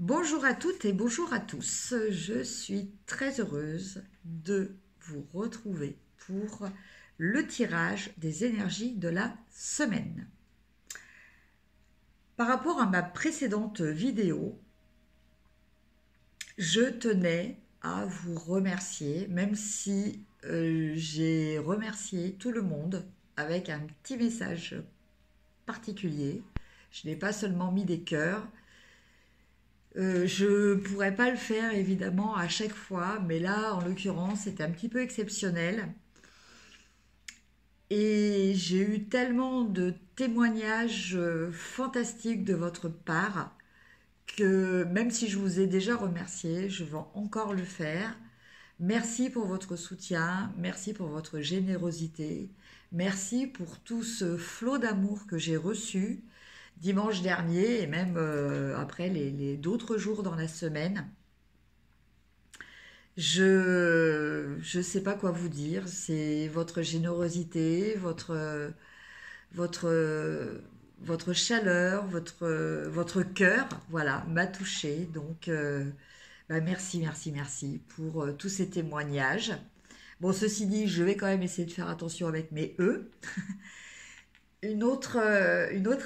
Bonjour à toutes et bonjour à tous. Je suis très heureuse de vous retrouver pour le tirage des énergies de la semaine. Par rapport à ma précédente vidéo, je tenais à vous remercier, même si j'ai remercié tout le monde avec un petit message particulier. Je n'ai pas seulement mis des cœurs. Je pourrais pas le faire évidemment à chaque fois, mais là, en l'occurrence, c'était un petit peu exceptionnel. Et j'ai eu tellement de témoignages fantastiques de votre part que même si je vous ai déjà remercié, je vais encore le faire. Merci pour votre soutien, merci pour votre générosité, merci pour tout ce flot d'amour que j'ai reçu dimanche dernier et même après les d'autres jours dans la semaine. Je sais pas quoi vous dire. C'est votre générosité, votre votre chaleur, votre cœur, voilà, m'a touché. Donc, bah, merci, merci, merci pour tous ces témoignages. Bon, ceci dit, je vais quand même essayer de faire attention avec mes E. Une autre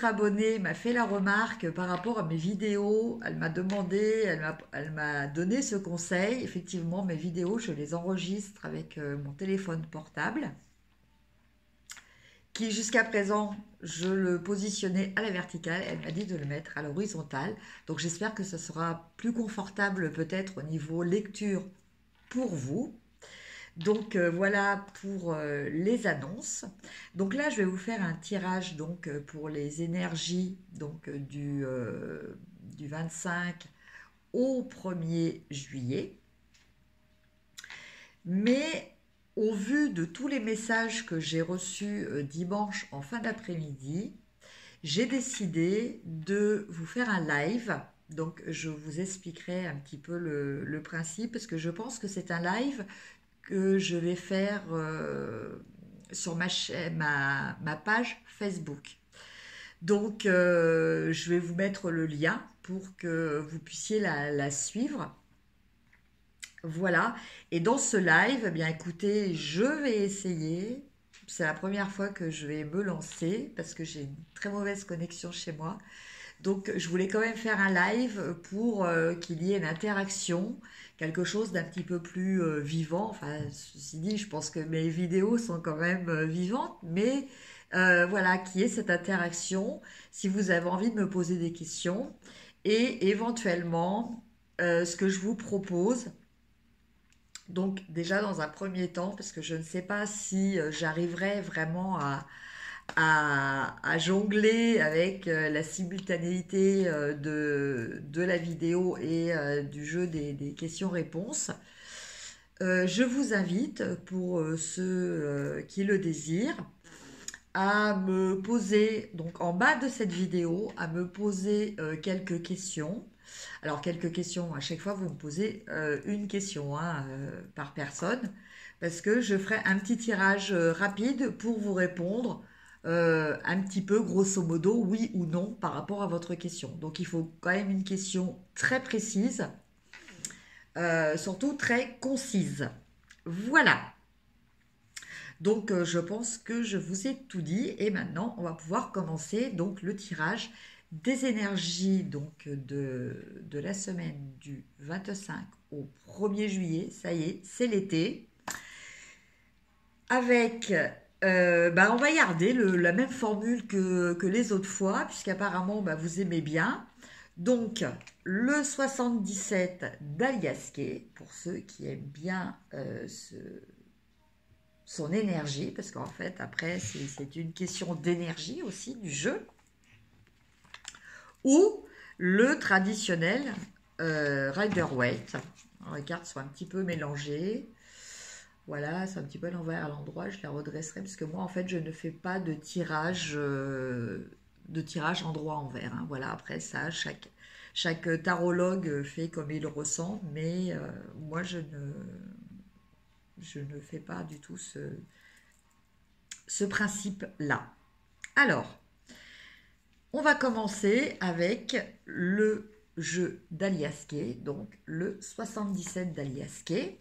abonnée m'a fait la remarque par rapport à mes vidéos. Elle m'a demandé, elle m'a donné ce conseil. Effectivement, mes vidéos, je les enregistre avec mon téléphone portable, qui jusqu'à présent, je le positionnais à la verticale. Elle m'a dit de le mettre à l'horizontale. Donc j'espère que ça sera plus confortable peut-être au niveau lecture pour vous. Donc voilà pour les annonces. Donc là, je vais vous faire un tirage donc pour les énergies donc du 25 au 1er juillet. Mais au vu de tous les messages que j'ai reçus dimanche en fin d'après-midi, j'ai décidé de vous faire un live. Donc je vous expliquerai un petit peu le principe parce que je pense que c'est un live que je vais faire sur ma page Facebook. Donc, je vais vous mettre le lien pour que vous puissiez la suivre. Voilà. Et dans ce live, eh bien écoutez, je vais essayer. C'est la première fois que je vais me lancer parce que j'ai une très mauvaise connexion chez moi. Donc, je voulais quand même faire un live pour qu'il y ait une interaction, quelque chose d'un petit peu plus vivant. Enfin, ceci dit, je pense que mes vidéos sont quand même vivantes, mais voilà, qu'il y ait cette interaction. Si vous avez envie de me poser des questions, et éventuellement, ce que je vous propose, donc déjà dans un premier temps, parce que je ne sais pas si j'arriverai vraiment à jongler avec la simultanéité de la vidéo et du jeu des questions-réponses. Je vous invite, pour ceux qui le désirent, à me poser, donc en bas de cette vidéo, à me poser quelques questions. Alors, quelques questions, à chaque fois, vous me posez une question hein, par personne, parce que je ferai un petit tirage rapide pour vous répondre un petit peu, grosso modo, oui ou non par rapport à votre question. Donc, il faut quand même une question très précise, surtout très concise. Voilà. Donc, je pense que je vous ai tout dit et maintenant, on va pouvoir commencer donc le tirage des énergies donc de la semaine du 25 au 1er juillet. Ça y est, c'est l'été. Avec, bah, on va garder la même formule que les autres fois, puisqu'apparemment bah, vous aimez bien. Donc, le 77 d'Aliasqué, pour ceux qui aiment bien son énergie, parce qu'en fait, après, c'est une question d'énergie aussi du jeu, ou le traditionnel Rider-Waite. Les cartes sont un petit peu mélangées. Voilà, c'est un petit peu à l'envers à l'endroit. Je la redresserai parce que moi, en fait, je ne fais pas de tirage endroit envers. Hein. Voilà, après ça, chaque tarologue fait comme il le ressent, mais moi, je ne fais pas du tout ce principe-là. Alors, on va commencer avec le jeu d'Aliasqué, donc le 77 d'Aliasqué.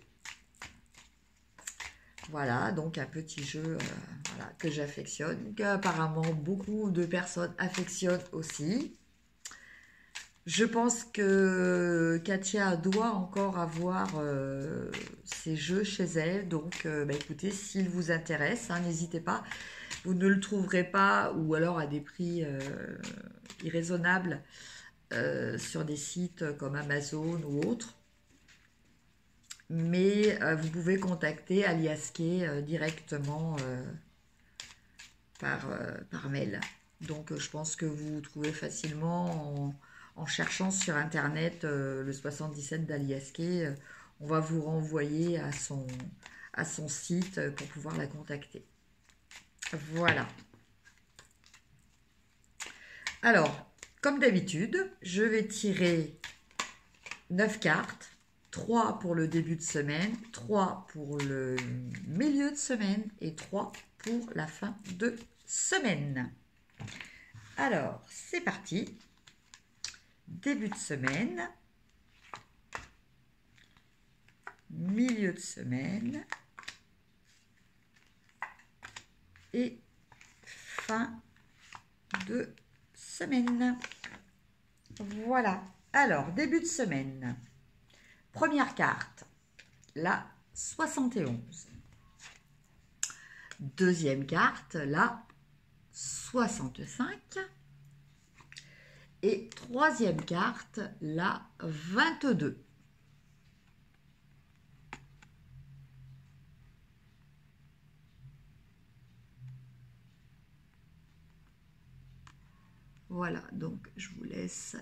Voilà, donc un petit jeu voilà, que j'affectionne, qu'apparemment beaucoup de personnes affectionnent aussi. Je pense que Katia doit encore avoir ces jeux chez elle, donc bah, écoutez, s'il vous intéresse, hein, n'hésitez pas. Vous ne le trouverez pas, ou alors à des prix irraisonnables sur des sites comme Amazon ou autres. Mais vous pouvez contacter Aliasqué directement par mail. Donc je pense que vous trouvez facilement en cherchant sur internet le 77 d'Aliasqué. On va vous renvoyer à son site pour pouvoir la contacter. Voilà. Alors, comme d'habitude, je vais tirer 9 cartes. 3 pour le début de semaine, 3 pour le milieu de semaine et 3 pour la fin de semaine. Alors, c'est parti. Début de semaine, milieu de semaine et fin de semaine. Voilà. Alors, début de semaine. Première carte, la 71. Deuxième carte, la 65. Et troisième carte, la 22. Voilà, donc je vous laisse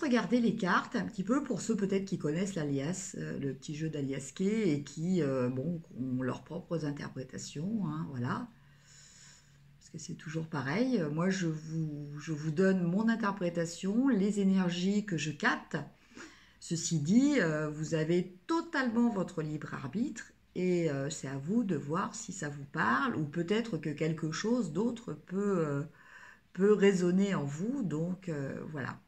regarder les cartes un petit peu pour ceux peut-être qui connaissent l'alias, le petit jeu d'Aliasqué et qui bon, ont leurs propres interprétations, hein, voilà. Parce que c'est toujours pareil. Moi, je vous donne mon interprétation, les énergies que je capte. Ceci dit, vous avez totalement votre libre arbitre et c'est à vous de voir si ça vous parle ou peut-être que quelque chose d'autre peut résonner en vous. Donc, voilà.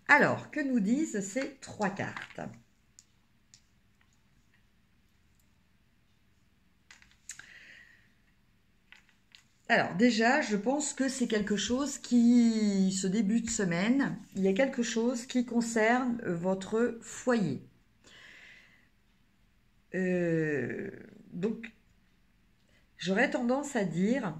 Alors, que nous disent ces 3 cartes? Alors déjà, je pense que c'est quelque chose qui, ce début de semaine, il y a quelque chose qui concerne votre foyer. Donc, j'aurais tendance à dire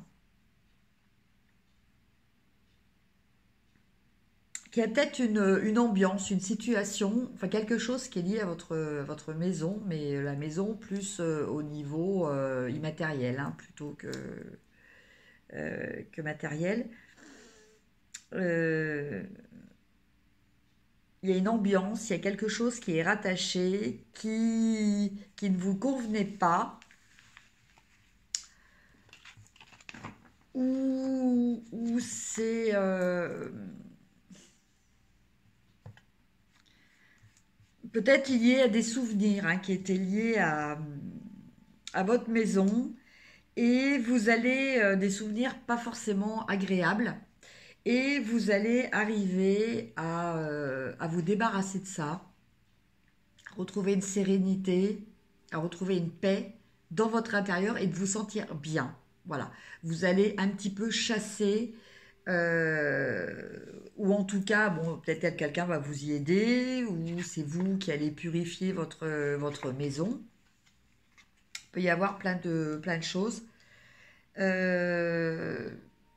qu'il y a peut-être une ambiance, une situation, enfin quelque chose qui est lié à votre maison, mais la maison plus au niveau immatériel, hein, plutôt que matériel. Il y a une ambiance, il y a quelque chose qui est rattaché, qui ne vous convenait pas, ou c'est peut-être lié à des souvenirs hein, qui étaient liés à votre maison, et vous allez, des souvenirs pas forcément agréables, et vous allez arriver à vous débarrasser de ça, retrouver une sérénité, à retrouver une paix dans votre intérieur et de vous sentir bien. Voilà, vous allez un petit peu chasser, ou en tout cas, bon, peut-être quelqu'un va vous y aider, ou c'est vous qui allez purifier votre maison. Il peut y avoir plein de choses.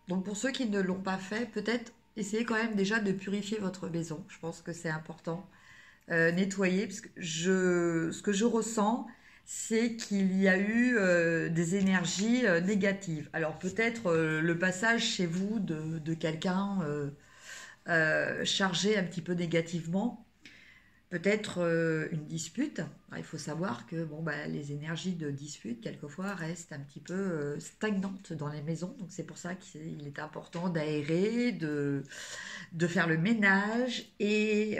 Donc pour ceux qui ne l'ont pas fait, peut-être essayez quand même déjà de purifier votre maison. Je pense que c'est important. Nettoyer, parce que ce que je ressens, c'est qu'il y a eu des énergies négatives. Alors peut-être le passage chez vous de quelqu'un chargé un petit peu négativement, peut-être une dispute. Alors, il faut savoir que bon, bah, les énergies de dispute, quelquefois, restent un petit peu stagnantes dans les maisons. Donc c'est pour ça qu'il est important d'aérer, de faire le ménage et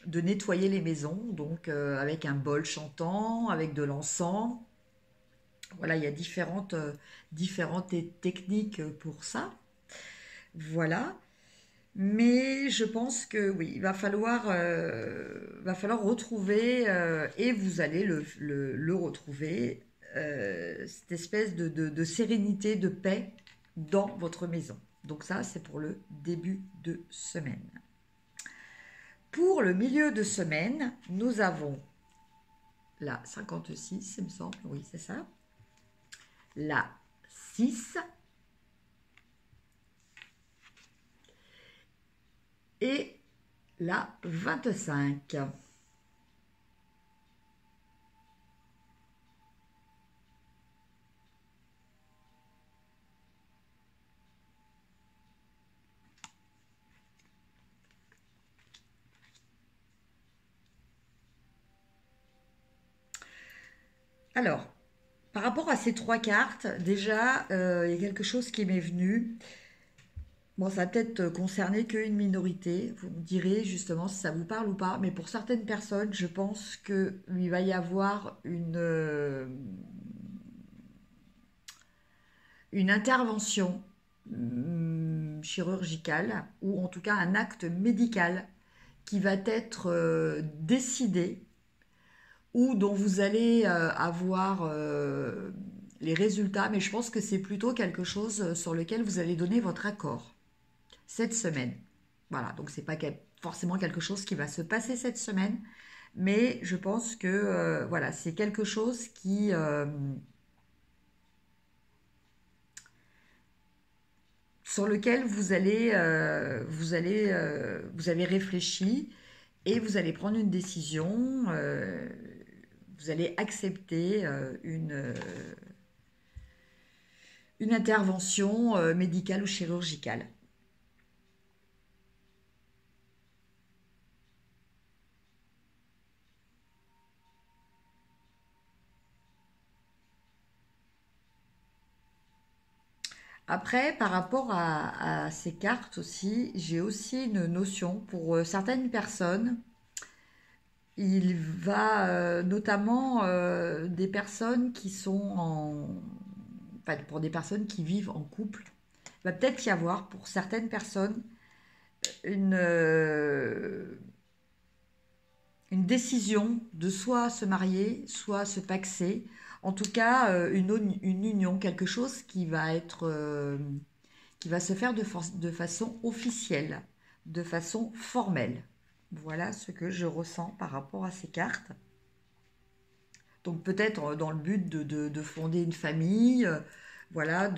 de nettoyer les maisons, donc avec un bol chantant, avec de l'encens, Voilà, il y a différentes techniques pour ça. Voilà. Mais je pense que oui, va falloir retrouver, et vous allez le retrouver, cette espèce de sérénité, de paix dans votre maison. Donc ça, c'est pour le début de semaine. Pour le milieu de semaine, nous avons la 56, il me semble, oui, c'est ça. La 6 et la 25. Alors, par rapport à ces trois cartes, déjà, il y a quelque chose qui m'est venu. Bon, ça va peut-être concerner qu'une minorité. Vous me direz justement si ça vous parle ou pas. Mais pour certaines personnes, je pense qu'il va y avoir une intervention chirurgicale ou en tout cas un acte médical qui va être décidé ou dont vous allez avoir les résultats, mais je pense que c'est plutôt quelque chose sur lequel vous allez donner votre accord cette semaine. Voilà, donc c'est pas forcément quelque chose qui va se passer cette semaine, mais je pense que voilà, c'est quelque chose sur lequel vous avez réfléchi et vous allez prendre une décision. Vous allez accepter une intervention médicale ou chirurgicale. Après, par rapport à ces cartes aussi, j'ai aussi une notion pour certaines personnes. Il va notamment des personnes qui sont enfin, pour des personnes qui vivent en couple, il va peut-être y avoir pour certaines personnes une, euh, une décision de soit se marier, soit se paxer. En tout cas, une union, quelque chose qui va se faire de façon officielle, de façon formelle. Voilà ce que je ressens par rapport à ces cartes. Donc peut-être dans le but de fonder une famille, voilà,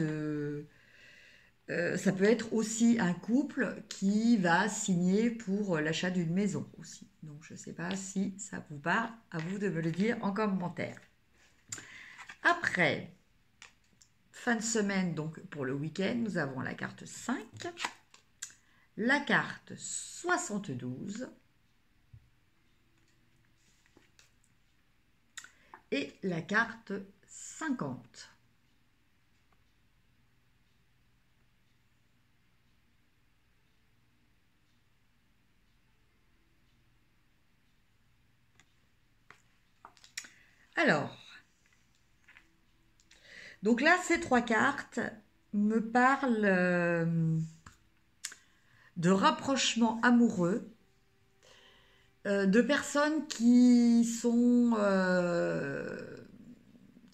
ça peut être aussi un couple qui va signer pour l'achat d'une maison aussi. Donc je ne sais pas si ça vous parle, à vous de me le dire en commentaire. Après, fin de semaine, donc pour le week-end, nous avons la carte 5, la carte 72 et la carte 50. Alors, donc là, ces trois cartes me parlent de rapprochement amoureux, de personnes qui ont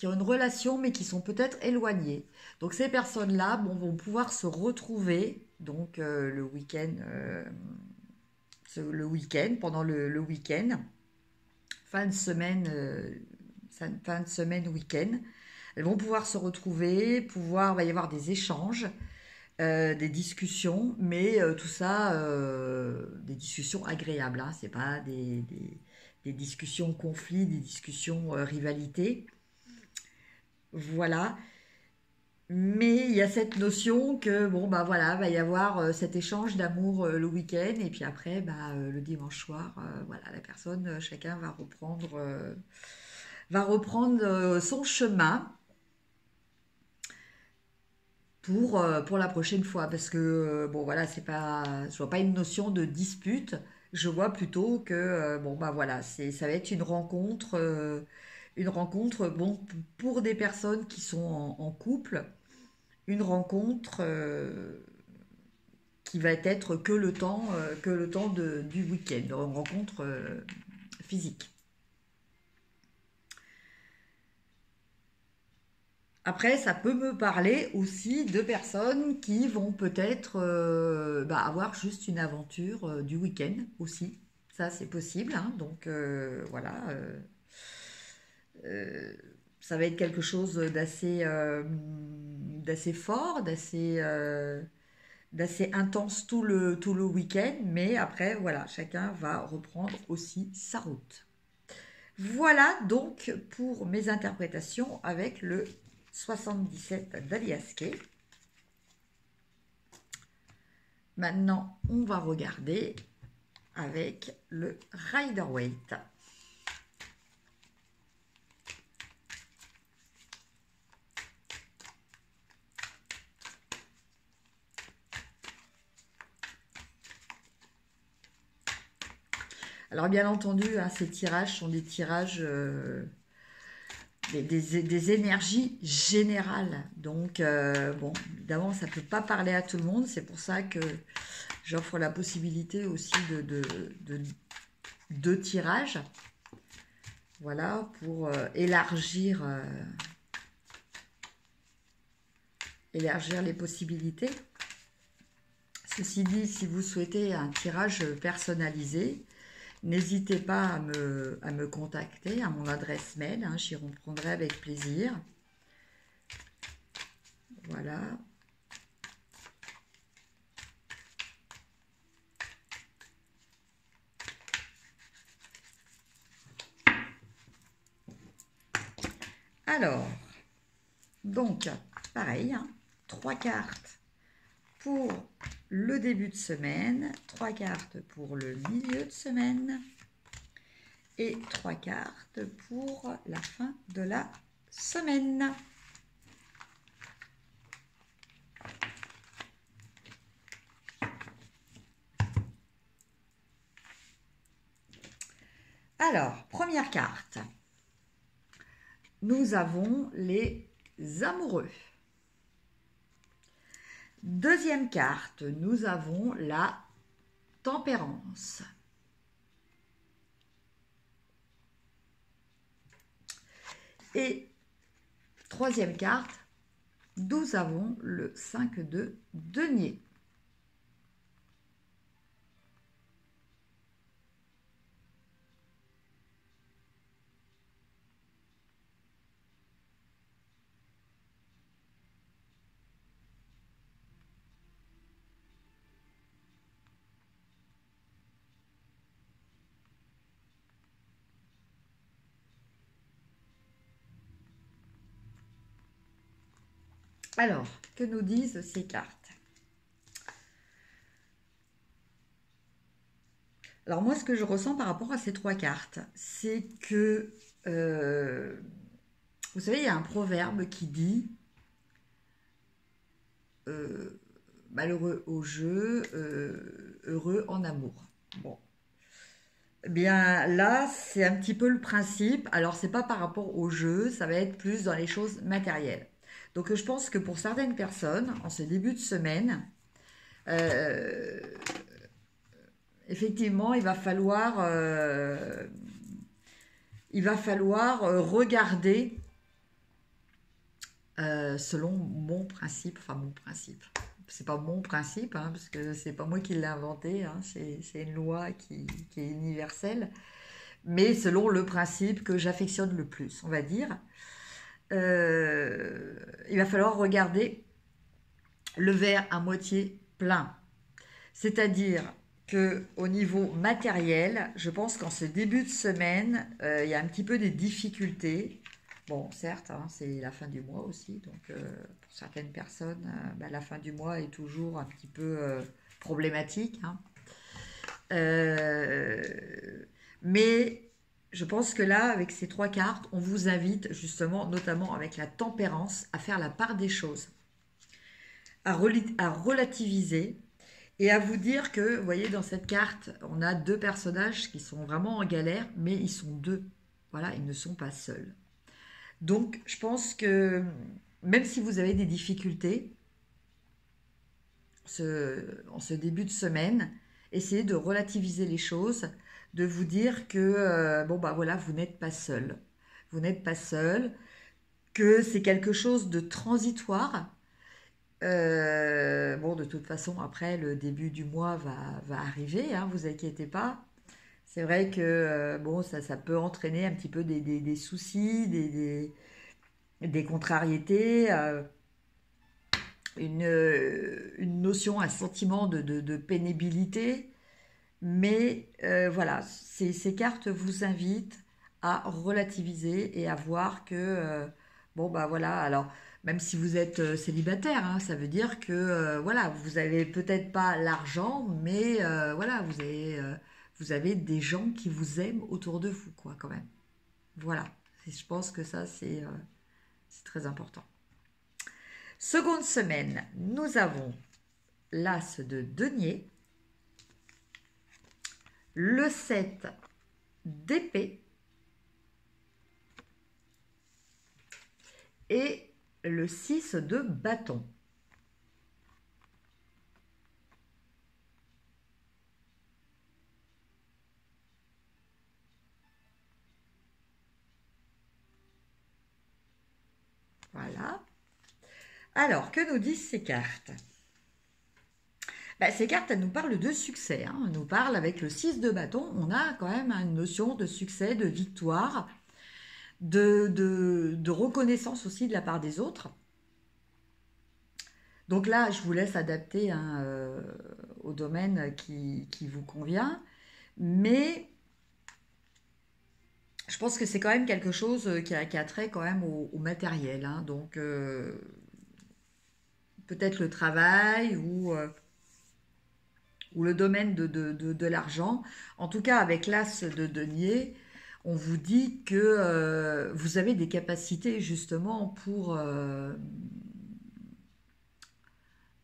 une relation mais qui sont peut-être éloignées. Donc ces personnes-là vont pouvoir se retrouver donc le week-end, pendant le week-end, fin de semaine, fin de semaine, week-end. Elles vont pouvoir se retrouver, va y avoir des échanges, des discussions, mais tout ça, des discussions agréables. Hein, c'est pas des discussions conflits, des discussions rivalité. Voilà. Mais il y a cette notion que bon bah voilà, va y avoir cet échange d'amour le week-end et puis après le dimanche soir, voilà, la personne, chacun va reprendre son chemin pour la prochaine fois parce que bon voilà, je vois pas une notion de dispute, je vois plutôt que bon bah voilà, ça va être une rencontre, une rencontre, bon, pour des personnes qui sont en couple, une rencontre qui va être que le temps du week-end, une rencontre physique. Après, ça peut me parler aussi de personnes qui vont peut-être avoir juste une aventure du week-end aussi. Ça, c'est possible, hein. Donc, voilà. Euh, Ça va être quelque chose d'assez fort, d'assez intense tout le week-end. Mais après, voilà, chacun va reprendre aussi sa route. Voilà donc pour mes interprétations avec le 77 d'Alias Kay. Maintenant, on va regarder avec le Rider-Waite. Alors bien entendu, hein, ces tirages sont des tirages, des énergies générales. Donc bon, évidemment, ça ne peut pas parler à tout le monde. C'est pour ça que j'offre la possibilité aussi de tirages. Voilà, pour élargir les possibilités. Ceci dit, si vous souhaitez un tirage personnalisé, n'hésitez pas à me contacter à mon adresse mail, hein, j'y répondrai avec plaisir. Voilà. Alors, donc, pareil, hein, 3 cartes pour le début de semaine, 3 cartes pour le milieu de semaine et 3 cartes pour la fin de la semaine. Alors, première carte, nous avons les amoureux. Deuxième carte, nous avons la tempérance. Et troisième carte, nous avons le 5 de denier. Alors, que nous disent ces cartes? Alors moi, ce que je ressens par rapport à ces 3 cartes, c'est que, vous savez, il y a un proverbe qui dit malheureux au jeu, heureux en amour. Bon. Eh bien là, c'est un petit peu le principe. Alors, c'est pas par rapport au jeu, ça va être plus dans les choses matérielles. Donc, je pense que pour certaines personnes, en ce début de semaine, euh, effectivement, il va falloir regarder selon mon principe, enfin mon principe. C'est pas mon principe, hein, parce que c'est pas moi qui l'ai inventé, hein, c'est une loi qui est universelle, mais selon le principe que j'affectionne le plus, on va dire. Il va falloir regarder le verre à moitié plein. C'est-à-dire qu'au niveau matériel, je pense qu'en ce début de semaine, il y a un petit peu des difficultés. Bon, certes, hein, c'est la fin du mois aussi, donc pour certaines personnes, la fin du mois est toujours un petit peu problématique, hein. Mais je pense que là, avec ces 3 cartes, on vous invite justement, notamment avec la tempérance, à faire la part des choses, à relativiser et à vous dire que, vous voyez, dans cette carte, on a 2 personnages qui sont vraiment en galère, mais ils sont 2. Voilà, ils ne sont pas seuls. Donc, je pense que même si vous avez des difficultés en ce début de semaine, essayez de relativiser les choses, de vous dire que, bon, bah voilà, vous n'êtes pas seul. Vous n'êtes pas seul, que c'est quelque chose de transitoire. Bon, de toute façon, après, le début du mois va arriver, hein, vous inquiétez pas. C'est vrai que bon, ça peut entraîner un petit peu des soucis, des contrariétés, une notion, un sentiment de pénibilité. Mais voilà, ces cartes vous invitent à relativiser et à voir que, bon, bah voilà, alors, même si vous êtes célibataire, hein, ça veut dire que, voilà, vous avez peut-être pas l'argent, mais voilà, vous avez des gens qui vous aiment autour de vous, quoi, quand même. Voilà, je pense que ça, c'est très important. Seconde semaine, nous avons l'As de denier, le 7 d'épée et le 6 de bâton. Voilà. Alors, que nous disent ces cartes? Bah, ces cartes, elles nous parlent de succès, hein. Elles nous parlent avec le 6 de bâton, on a quand même une notion de succès, de victoire, de reconnaissance aussi de la part des autres. Donc là, je vous laisse adapter, hein, au domaine qui vous convient. Mais je pense que c'est quand même quelque chose qui a trait quand même au matériel, hein. Donc peut-être le travail ou le domaine de l'argent. En tout cas, avec l'as de denier, on vous dit que vous avez des capacités justement pour...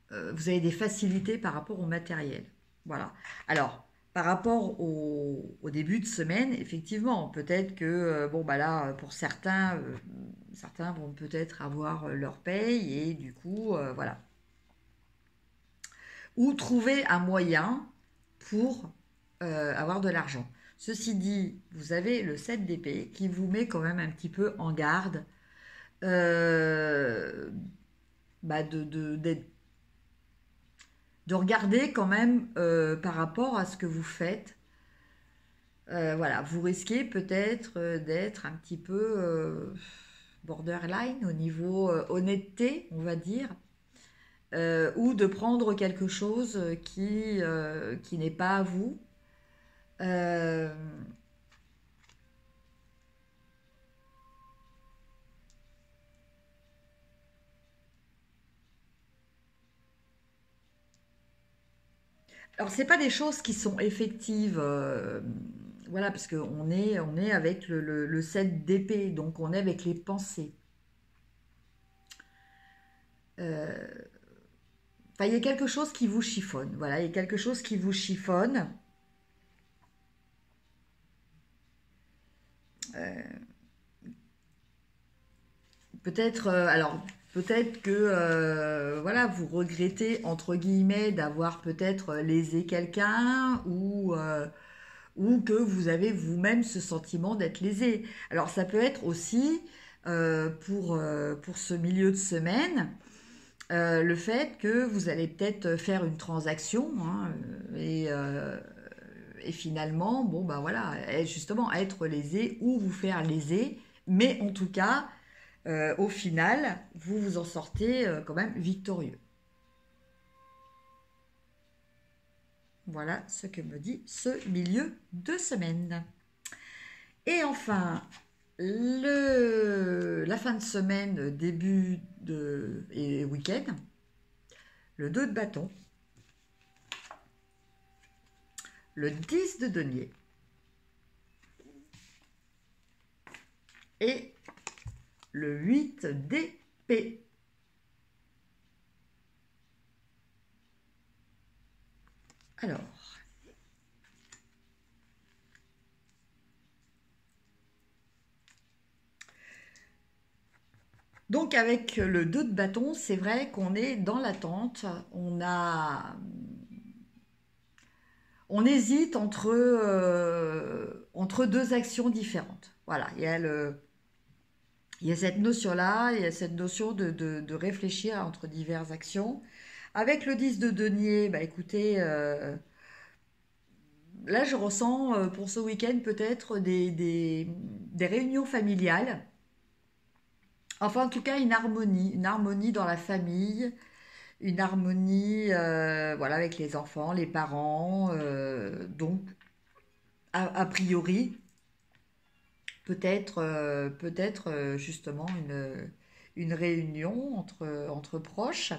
vous avez des facilités par rapport au matériel. Voilà. Alors, par rapport au début de semaine, effectivement, peut-être que, bon, bah là, pour certains, certains vont peut-être avoir leur paye et du coup, voilà. Ou trouver un moyen pour avoir de l'argent. Ceci dit, vous avez le 7 d'épée qui vous met quand même un petit peu en garde euh, bah de regarder quand même par rapport à ce que vous faites. Voilà, vous risquez peut-être d'être un petit peu borderline au niveau honnêteté, on va dire, ou de prendre quelque chose qui n'est pas à vous. Euh, alors, c'est pas des choses qui sont effectives, voilà, parce on est avec le 7 d'épée, donc on est avec les pensées. Enfin, il y a quelque chose qui vous chiffonne, voilà, il y a quelque chose qui vous chiffonne. Peut-être, alors peut-être que voilà, vous regrettez entre guillemets d'avoir peut-être lésé quelqu'un ou que vous avez vous-même ce sentiment d'être lésé. Alors ça peut être aussi pour ce milieu de semaine le fait que vous allez peut-être faire une transaction, hein, et finalement, bon ben voilà, justement être lésé ou vous faire léser, mais en tout cas au final, vous vous en sortez quand même victorieux. Voilà ce que me dit ce milieu de semaine. Et enfin, la fin de semaine, début et week-end, le 2 de bâton, le 10 de denier et le 8 d'épée. Alors, Donc avec le 2 de bâton, c'est vrai qu'on est dans l'attente, on hésite entre deux actions différentes. Voilà, il y a cette notion-là, il y a cette notion de réfléchir entre diverses actions. Avec le 10 de denier, bah écoutez, là je ressens pour ce week-end peut-être des réunions familiales. Enfin, en tout cas, une harmonie dans la famille, une harmonie voilà, avec les enfants, les parents. Donc, a priori, peut-être justement une réunion entre proches.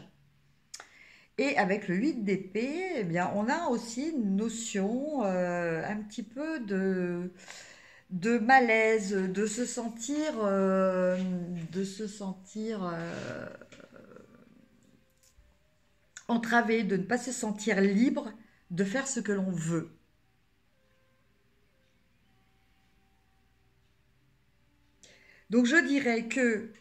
Et avec le 8 d'épée, eh bien, on a aussi une notion un petit peu de malaise, de se sentir entravé, de ne pas se sentir libre de faire ce que l'on veut. Donc je dirais que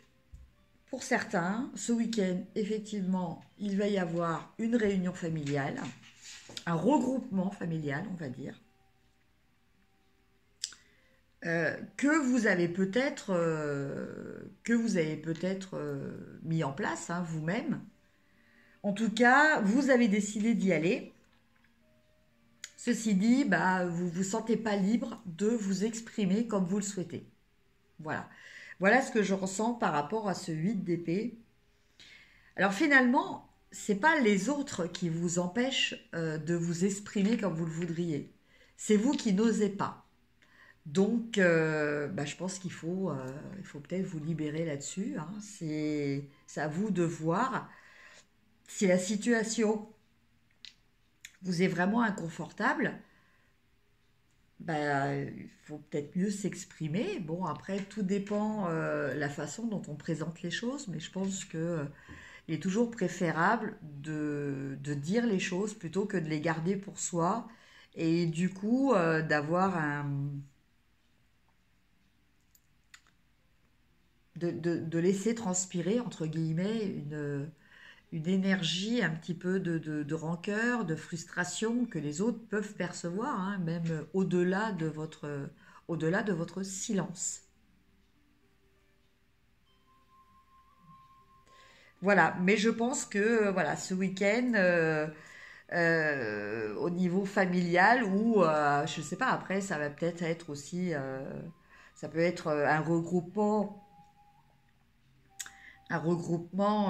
pour certains, ce week-end, effectivement, il va y avoir une réunion familiale, un regroupement familial, on va dire, que vous avez peut-être mis en place hein, vous-même. En tout cas, vous avez décidé d'y aller. Ceci dit, bah, vous ne vous sentez pas libre de vous exprimer comme vous le souhaitez. Voilà. Voilà ce que je ressens par rapport à ce 8 d'épée. Alors finalement, c'est pas les autres qui vous empêchent de vous exprimer comme vous le voudriez. C'est vous qui n'osez pas. Donc, bah, je pense il faut peut-être vous libérer là-dessus. Hein. C'est à vous de voir si la situation vous est vraiment inconfortable. Bah, il faut peut-être mieux s'exprimer. Bon, après, tout dépend la façon dont on présente les choses, mais je pense que il est toujours préférable de dire les choses plutôt que de les garder pour soi et du coup de laisser transpirer, entre guillemets, une énergie un petit peu de rancœur, de frustration que les autres peuvent percevoir, hein, même au-delà de votre silence. Voilà, mais je pense que voilà, ce week-end, au niveau familial, ou je ne sais pas, après, ça va peut-être être aussi, ça peut être un regroupement un regroupement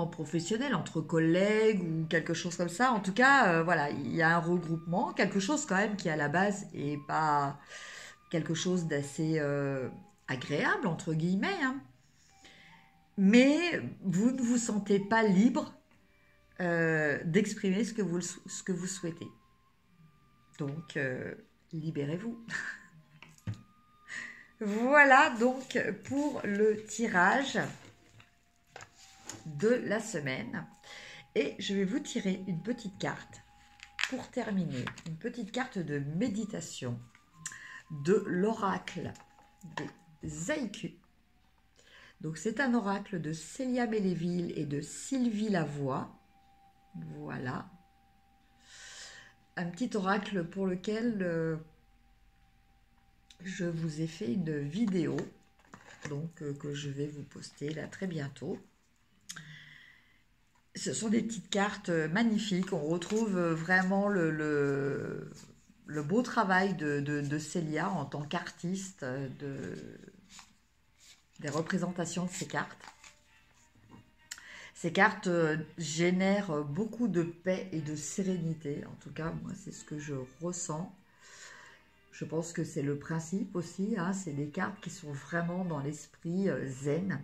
professionnel entre collègues ou quelque chose comme ça. En tout cas, voilà, il y a un regroupement, quelque chose quand même qui à la base est pas quelque chose d'assez agréable entre guillemets, hein. Mais vous ne vous sentez pas libre d'exprimer ce que vous souhaitez. Donc, libérez-vous. Voilà donc pour le tirage de la semaine. Et je vais vous tirer une petite carte pour terminer. Une petite carte de méditation de l'oracle des Aïkus. Donc c'est un oracle de Célia Méléville et de Sylvie Lavoie. Voilà. Un petit oracle pour lequel je vous ai fait une vidéo donc que je vais vous poster là très bientôt. Ce sont des petites cartes magnifiques. On retrouve vraiment le beau travail de Célia en tant qu'artiste, des représentations de ces cartes. Ces cartes génèrent beaucoup de paix et de sérénité. En tout cas, moi, c'est ce que je ressens. Je pense que c'est le principe aussi. Hein, c'est des cartes qui sont vraiment dans l'esprit zen.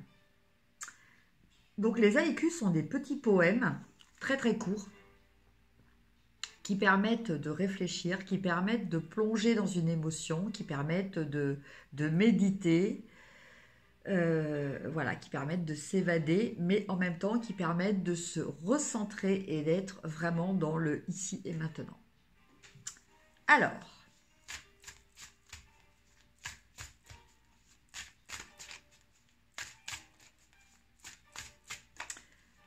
Donc, les haïkus sont des petits poèmes très très courts qui permettent de réfléchir, qui permettent de plonger dans une émotion, qui permettent de méditer, voilà, qui permettent de s'évader, mais en même temps qui permettent de se recentrer et d'être vraiment dans le ici et maintenant. Alors,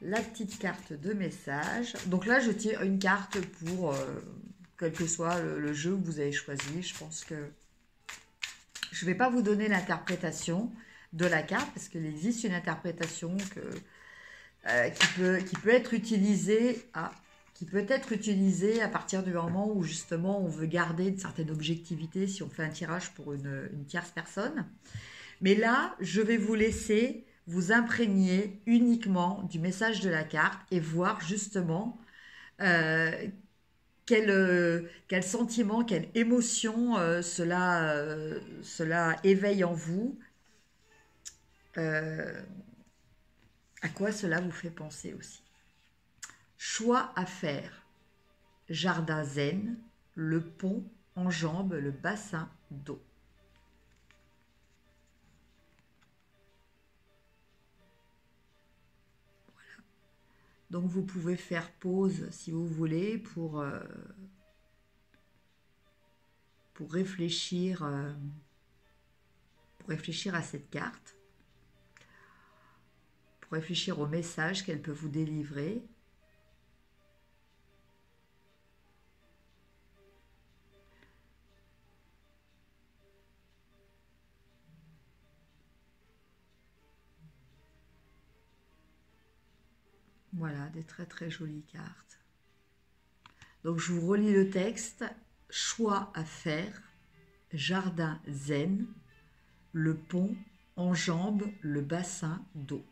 la petite carte de message. Donc là, je tire une carte pour quel que soit le jeu que vous avez choisi. Je pense que je ne vais pas vous donner l'interprétation de la carte parce qu'il existe une interprétation qui peut être utilisée à partir du moment où justement on veut garder une certaine objectivité si on fait un tirage pour une tierce personne. Mais là, je vais vous laisser vous imprégner uniquement du message de la carte et voir justement quel sentiment, quelle émotion cela éveille en vous, à quoi cela vous fait penser aussi. Choix à faire. Jardin zen, le pont enjambe le bassin d'eau. Donc vous pouvez faire pause si vous voulez pour réfléchir à cette carte, pour réfléchir au message qu'elle peut vous délivrer. Voilà, des très très jolies cartes. Donc je vous relis le texte. Choix à faire, jardin zen, le pont enjambe le bassin d'eau.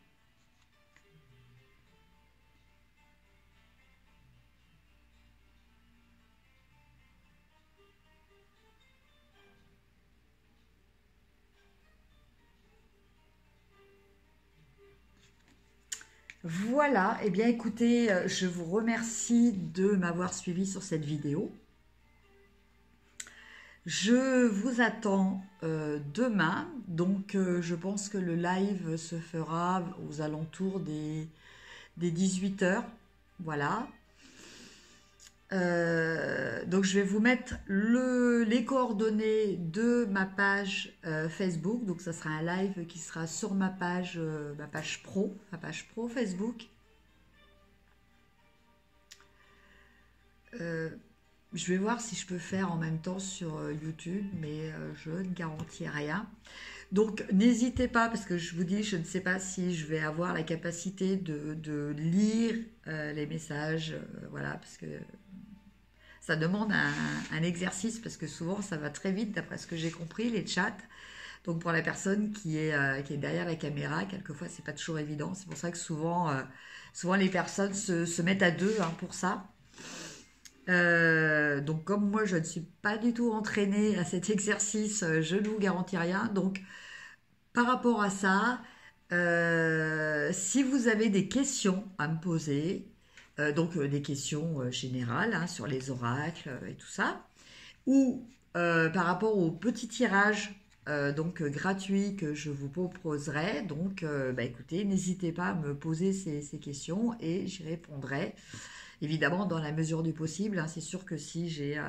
Voilà, et bien écoutez, je vous remercie de m'avoir suivi sur cette vidéo. Je vous attends demain, donc je pense que le live se fera aux alentours des 18 heures. Voilà. Donc je vais vous mettre les coordonnées de ma page Facebook. Donc ça sera un live qui sera sur ma page pro Facebook. Je vais voir si je peux faire en même temps sur YouTube, mais je ne garantis rien. Donc n'hésitez pas, parce que je vous dis, je ne sais pas si je vais avoir la capacité de lire les messages, voilà, parce que ça demande un exercice, parce que souvent ça va très vite, d'après ce que j'ai compris, les chats. Donc pour la personne qui est derrière la caméra, quelquefois c'est pas toujours évident. C'est pour ça que souvent les personnes se mettent à deux pour ça. Donc comme moi je ne suis pas du tout entraînée à cet exercice, je ne vous garantis rien. Donc par rapport à ça, si vous avez des questions à me poser, donc des questions générales sur les oracles et tout ça, ou par rapport au petit tirage donc gratuit que je vous proposerai, donc écoutez, n'hésitez pas à me poser ces questions et j'y répondrai. Évidemment, dans la mesure du possible, c'est sûr que si j'ai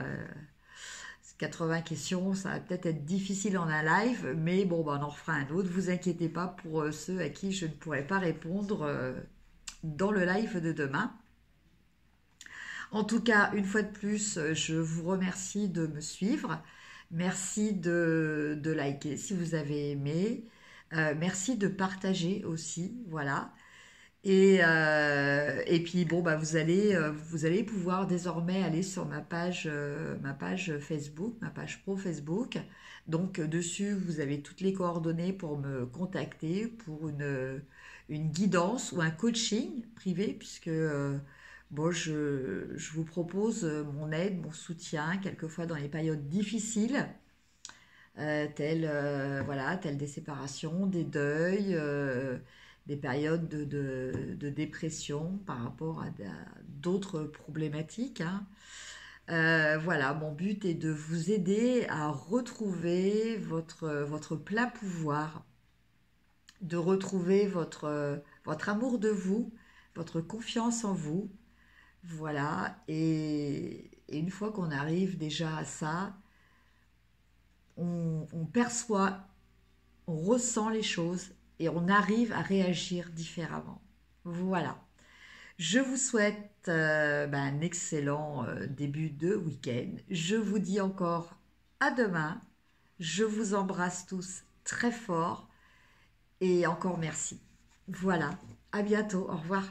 80 questions, ça va peut-être être difficile en un live, mais bon, on en refera un autre. Vous inquiétez pas pour ceux à qui je ne pourrai pas répondre dans le live de demain. En tout cas, une fois de plus, je vous remercie de me suivre. Merci de liker si vous avez aimé. Merci de partager aussi, voilà. Et puis bon, vous allez pouvoir désormais aller sur ma page Facebook, ma page pro Facebook. Donc dessus, vous avez toutes les coordonnées pour me contacter pour une guidance ou un coaching privé, puisque je vous propose mon aide, mon soutien, quelquefois dans les périodes difficiles, telles des séparations, des deuils, des périodes de dépression par rapport à d'autres problématiques. Voilà, mon but est de vous aider à retrouver votre plein pouvoir, de retrouver votre amour de vous, votre confiance en vous. Voilà, et une fois qu'on arrive déjà à ça, on perçoit, on ressent les choses et on arrive à réagir différemment. Voilà. Je vous souhaite un excellent début de week-end. Je vous dis encore à demain. Je vous embrasse tous très fort et encore merci. Voilà, à bientôt, au revoir.